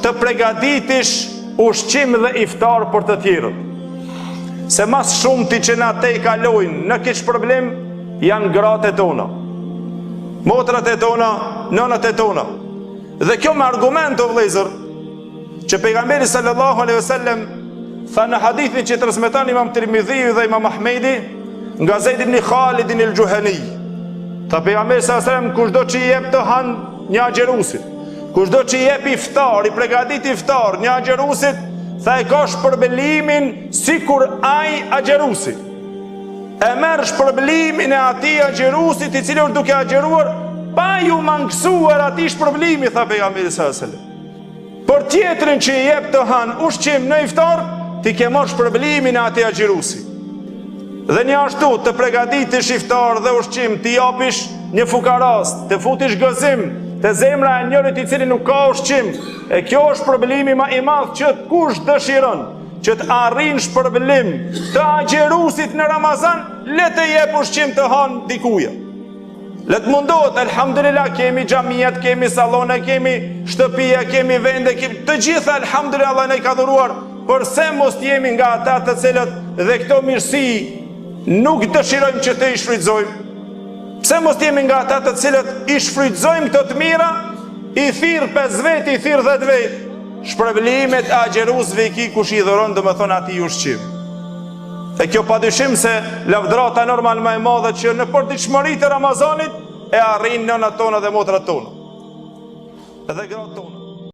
të pregaditish ushqim dhe iftar për të tjerët. Se mas shumë ti që na te i kalojnë në kish problem, janë gratë e tona, motrat e tona, nënat e tona. Dhe kjo me argument o vlezër, që pejgamberi sallallahu alaihi wasallam tha në hadithin që transmeton Imam Tirmidhiu dhe Imam Ahmedi nga Zaid ibn Khalid al-Juhani. Tha pejgamberi sallallahu alaihi wasallam, kushdo që i jep të han një agjerusit, kushdo që i jep iftar, i pregadit iftar një agjerusit, tha e ka shpërbelimin sikur ai agjerusi. E merr shpërblimin e atij agjerusit i cili është duke agjeruar pa ju mangësuar atij shpërblimi, tha pejgamberi sallallahu alaihi wasallam. Por tjetrin që i jep të han ushqim në iftar, ti ke marrë shpërblimin e atij agjerusi. Dhe një ashtu të pregaditish iftar dhe ushqim, ti japish një fukaras, të futish gëzim të zemra e njërit i cili nuk ka ushqim. E kjo është shpërblimi më i madh që kush dëshiron që të arrin shpërblim të agjerusit në Ramazan, le të jep ushqim të han dikuja. Le të mundohet, alhamdulillah, kemi xhamiat, kemi sallone, kemi shtëpia, kemi vende, të gjitha alhamdulillah Allah ne ka dhuruar, përse mos jemi nga ata të cilët dhe këto mirësi nuk dëshirojmë që të i shfrytëzojmë? Pse mos jemi nga ata të cilët i shfrytëzojmë këto të mira, i thirr 5 vet, i thirr 10 vet? Shpërblimet e agjerusve i ki kush i dhuron, do më thonë ati ushqim. E kjo padyshim se lavdrata normal më e madhe që në përditshmëritë e Ramazanit e arrin nënat tona dhe motrat tona edhe gratë tona.